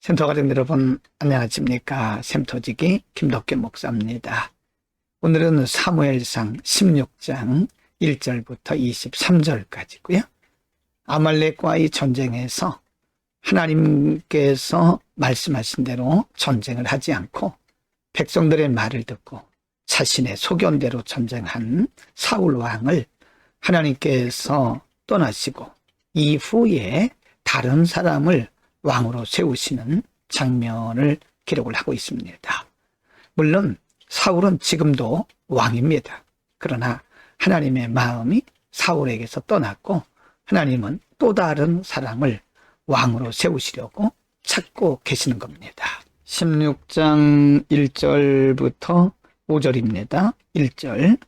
샘터 가족 여러분 안녕하십니까. 샘터지기 김덕규 목사입니다. 오늘은 사무엘상 16장 1절부터 23절까지고요. 아말렉과의 전쟁에서 하나님께서 말씀하신 대로 전쟁을 하지 않고 백성들의 말을 듣고 자신의 소견대로 전쟁한 사울 왕을 하나님께서 떠나시고 이후에 다른 사람을 왕으로 세우시는 장면을 기록을 하고 있습니다. 물론 사울은 지금도 왕입니다. 그러나 하나님의 마음이 사울에게서 떠났고 하나님은 또 다른 사람을 왕으로 세우시려고 찾고 계시는 겁니다. 16장 1절부터 5절입니다. 1절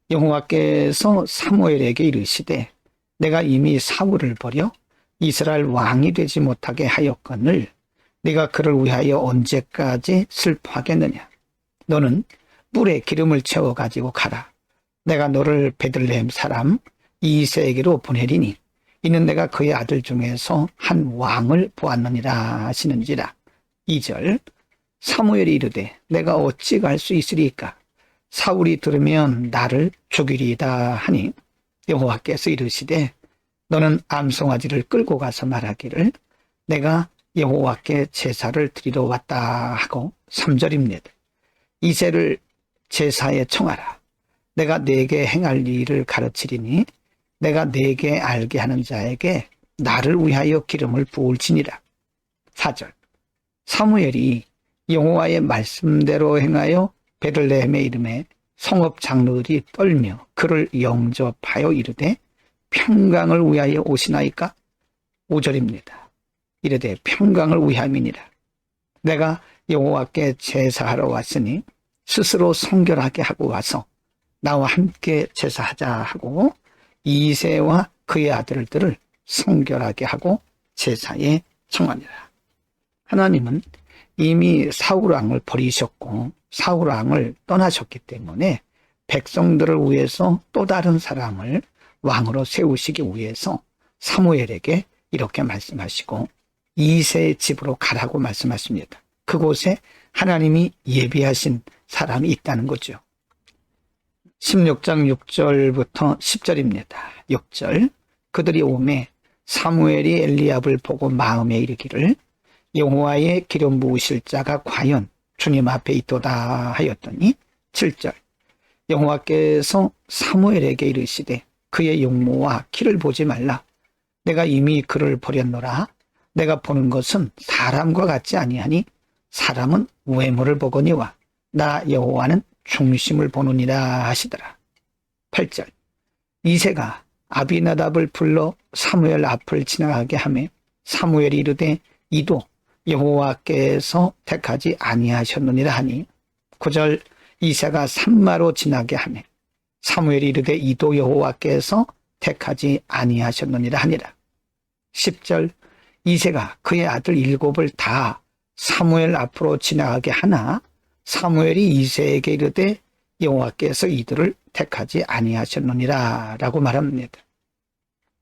여호와께서 사무엘에게 이르시되 내가 이미 사울을 버려 이스라엘 왕이 되지 못하게 하였거늘 네가 그를 위하여 언제까지 슬퍼하겠느냐. 너는 뿔에 기름을 채워 가지고 가라. 내가 너를 베들레헴 사람 이새에게로 보내리니 이는 내가 그의 아들 중에서 한 왕을 보았느니라 하시는지라. 2절 사무엘이 이르되 내가 어찌 갈 수 있으리까. 사울이 들으면 나를 죽이리이다 하니 여호와께서 이르시되 너는 암송아지를 끌고 가서 말하기를 내가 여호와께 제사를 드리러 왔다 하고. 3절입니다. 이새를 제사에 청하라. 내가 네게 행할 일을 가르치리니 내가 네게 알게 하는 자에게 나를 위하여 기름을 부을지니라. 4절 사무엘이 여호와의 말씀대로 행하여 베들레헴의 이름에 성읍 장로들이 떨며 그를 영접하여 이르되 평강을 위하여 오시나이까. 5절입니다. 이르되 평강을 위함이니라. 내가 여호와께 제사하러 왔으니 스스로 성결하게 하고 와서 나와 함께 제사하자 하고 이새와 그의 아들들을 성결하게 하고 제사에 청하니라. 하나님은 이미 사울 왕을 버리셨고 사울 왕을 떠나셨기 때문에 백성들을 위해서 또 다른 사람을 왕으로 세우시기 위해서 사무엘에게 이렇게 말씀하시고 이새의 집으로 가라고 말씀하십니다. 그곳에 하나님이 예비하신 사람이 있다는 거죠. 16장 6절부터 10절입니다. 6절 그들이 오매 사무엘이 엘리압을 보고 마음에 이르기를 여호와의 기름 부으실 자가 과연 주님 앞에 있도다 하였더니 7절 여호와께서 사무엘에게 이르시되 그의 용모와 키를 보지 말라. 내가 이미 그를 버렸노라. 내가 보는 것은 사람과 같지 아니하니 사람은 외모를 보거니와 나 여호와는 중심을 보느니라 하시더라. 8절 이새가 아비나답을 불러 사무엘 앞을 지나가게 하매 사무엘이 이르되 이도 여호와께서 택하지 아니하셨느니라 하니. 9절 이새가 산마로 지나게 하매 사무엘이 이르되 이도 여호와께서 택하지 아니하셨느니라 하니라. 10절 이새가 그의 아들 7을 다 사무엘 앞으로 지나가게 하나 사무엘이 이새에게 이르되 여호와께서 이들을 택하지 아니하셨느니라 라고 말합니다.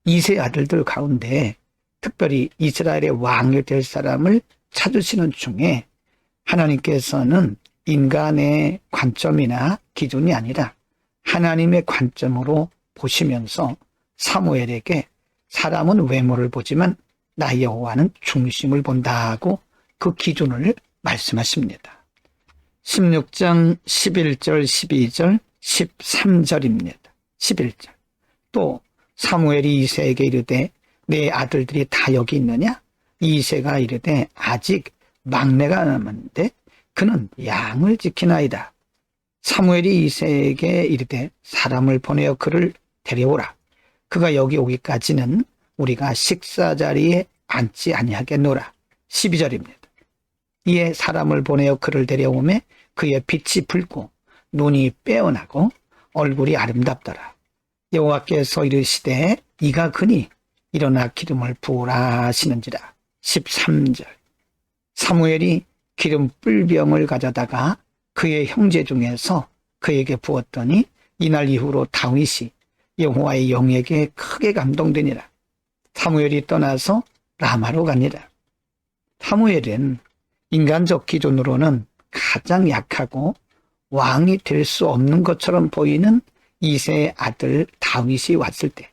이새의 아들들 가운데 특별히 이스라엘의 왕이 될 사람을 찾으시는 중에 하나님께서는 인간의 관점이나 기준이 아니라 하나님의 관점으로 보시면서 사무엘에게 사람은 외모를 보지만 나 여호와는 중심을 본다고 그 기준을 말씀하십니다. 16장 11절, 12절, 13절입니다. 11절 또 사무엘이 이새에게 이르되 내 아들들이 다 여기 있느냐? 이새가 이르되 아직 막내가 남았는데 그는 양을 지키나이다. 사무엘이 이새에게 이르되 사람을 보내어 그를 데려오라. 그가 여기 오기까지는 우리가 식사 자리에 앉지 아니하겠노라. 12절입니다. 이에 사람을 보내어 그를 데려오매 그의 빛이 붉고 눈이 빼어나고 얼굴이 아름답더라. 여호와께서 이르시되 이가 그니 일어나 기름을 부으라 하시는지라. 13절 사무엘이 기름 뿔병을 가져다가 그의 형제 중에서 그에게 부었더니 이날 이후로 다윗이 여호와의 영에게 크게 감동되니라. 사무엘이 떠나서 라마로 가니라. 사무엘은 인간적 기준으로는 가장 약하고 왕이 될 수 없는 것처럼 보이는 이새의 아들 다윗이 왔을 때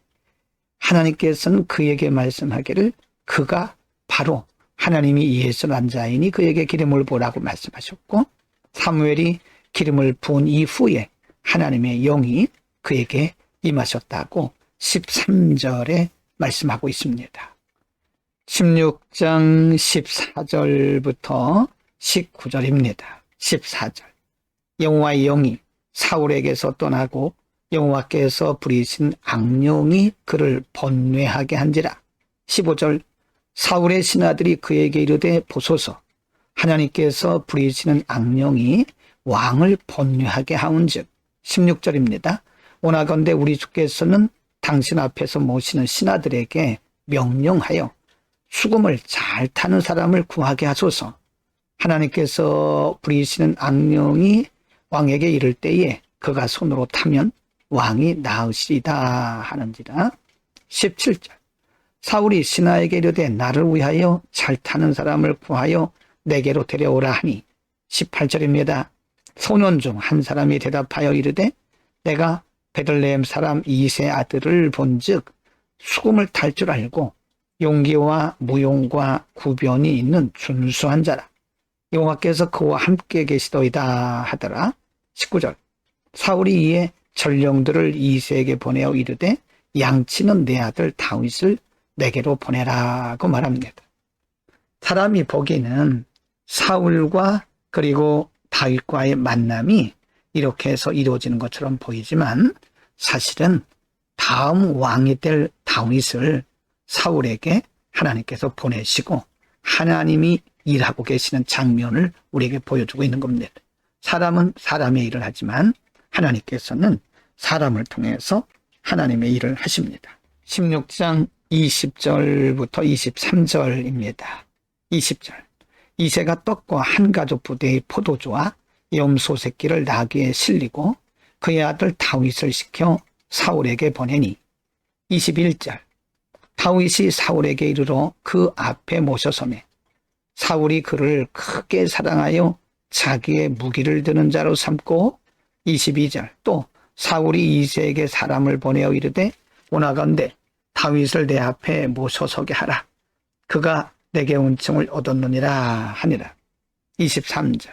하나님께서는 그에게 말씀하기를 그가 바로 하나님이 예술한 자이니 그에게 기름을 부으라고 말씀하셨고, 사무엘이 기름을 부은 이후에 하나님의 영이 그에게 임하셨다고 13절에 말씀하고 있습니다. 16장 14절부터 19절입니다. 14절. 여호와의 영이 사울에게서 떠나고 여호와께서 부리신 악령이 그를 번뇌하게 한지라. 15절. 사울의 신하들이 그에게 이르되 보소서, 하나님께서 부리시는 악령이 왕을 번뇌하게 하온즉. 16절입니다. 원하건대 우리 주께서는 당신 앞에서 모시는 신하들에게 명령하여 수금을 잘 타는 사람을 구하게 하소서. 하나님께서 부리시는 악령이 왕에게 이를 때에 그가 손으로 타면 왕이 나으시리다 하는지라. 17절. 사울이 신하에게 이르되 나를 위하여 잘 타는 사람을 구하여 내게로 데려오라 하니. 18절입니다. 소년 중 한 사람이 대답하여 이르되 내가 베들레헴 사람 이새 아들을 본즉 수금을 탈 줄 알고 용기와 무용과 구변이 있는 준수한 자라. 여호와께서 그와 함께 계시더이다 하더라. 19절. 사울이 이에 전령들을 이새에게 보내어 이르되 양치는 내 아들 다윗을 내게로 보내라고 말합니다. 사람이 보기에는 사울과 그리고 다윗과의 만남이 이렇게 해서 이루어지는 것처럼 보이지만 사실은 다음 왕이 될 다윗을 사울에게 하나님께서 보내시고 하나님이 일하고 계시는 장면을 우리에게 보여주고 있는 겁니다. 사람은 사람의 일을 하지만 하나님께서는 사람을 통해서 하나님의 일을 하십니다. 16장 20절부터 23절입니다. 20절. 이새가 떡과 한 가족 부대의 포도주와 염소 새끼를 나귀에 실리고 그의 아들 다윗을 시켜 사울에게 보내니. 21절. 다윗이 사울에게 이르러 그 앞에 모셔서매 사울이 그를 크게 사랑하여 자기의 무기를 드는 자로 삼고. 22절. 또 사울이 이새에게 사람을 보내어 이르되 원하건대 다윗을 내 앞에 모셔서게 하라. 그가 내게 은총을 얻었느니라 하니라. 23절.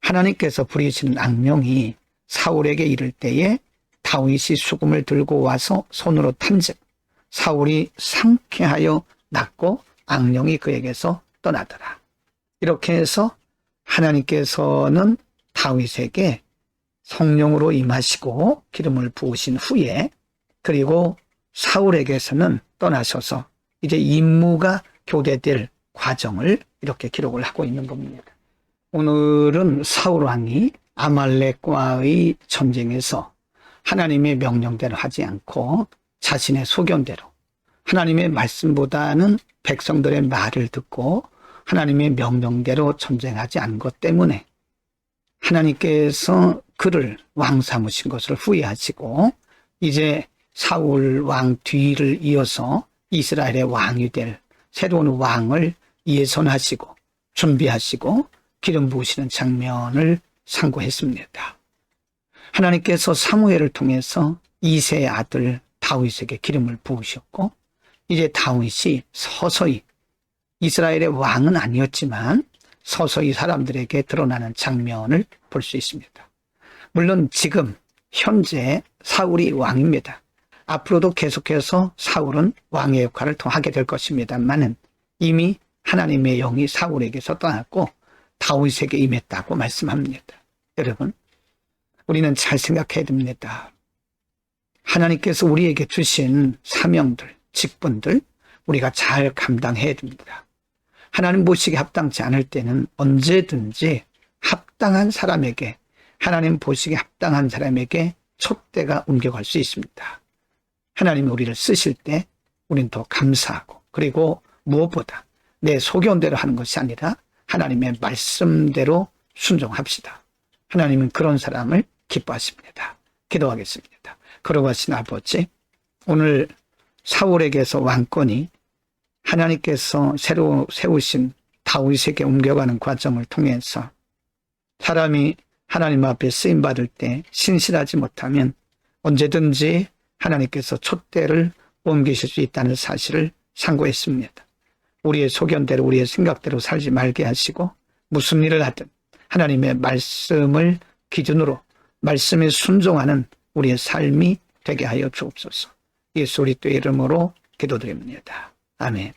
하나님께서 부리시는 악령이 사울에게 이를 때에 다윗이 수금을 들고 와서 손으로 탄즉 사울이 상쾌하여 낫고 악령이 그에게서 떠나더라. 이렇게 해서 하나님께서는 다윗에게 성령으로 임하시고 기름을 부으신 후에 그리고 사울에게서는 떠나셔서 이제 임무가 교대될 과정을 이렇게 기록을 하고 있는 겁니다. 오늘은 사울 왕이 아말렉과의 전쟁에서 하나님의 명령대로 하지 않고 자신의 소견대로 하나님의 말씀보다는 백성들의 말을 듣고 하나님의 명령대로 전쟁하지 않은 것 때문에 하나님께서 그를 왕 삼으신 것을 후회하시고 이제 사울 왕 뒤를 이어서 이스라엘의 왕이 될 새로운 왕을 예선하시고 준비하시고 기름 부으시는 장면을 상고했습니다. 하나님께서 사무엘을 통해서 이새의 아들 다윗에게 기름을 부으셨고 이제 다윗이 서서히 이스라엘의 왕은 아니었지만 서서히 사람들에게 드러나는 장면을 볼 수 있습니다. 물론 지금 현재 사울이 왕입니다. 앞으로도 계속해서 사울은 왕의 역할을 더 하게 될 것입니다만은 이미 하나님의 영이 사울에게서 떠났고 다윗에게 임했다고 말씀합니다. 여러분, 우리는 잘 생각해야 됩니다. 하나님께서 우리에게 주신 사명들, 직분들 우리가 잘 감당해야 됩니다. 하나님 보시기에 합당치 않을 때는 언제든지 합당한 사람에게, 하나님 보시기에 합당한 사람에게 촛대가 옮겨갈 수 있습니다. 하나님이 우리를 쓰실 때 우리는 더 감사하고 그리고 무엇보다 내 소견대로 하는 것이 아니라 하나님의 말씀대로 순종합시다. 하나님은 그런 사람을 기뻐하십니다. 기도하겠습니다. 거룩하신 아버지, 오늘 사울에게서 왕권이 하나님께서 새로 세우신 다윗에게 옮겨가는 과정을 통해서 사람이 하나님 앞에 쓰임받을 때 신실하지 못하면 언제든지 하나님께서 촛대를 옮기실 수 있다는 사실을 상고했습니다. 우리의 소견대로 우리의 생각대로 살지 말게 하시고 무슨 일을 하든 하나님의 말씀을 기준으로 말씀에 순종하는 우리의 삶이 되게 하여 주옵소서. 예수 그리스도의 이름으로 기도드립니다. 아멘.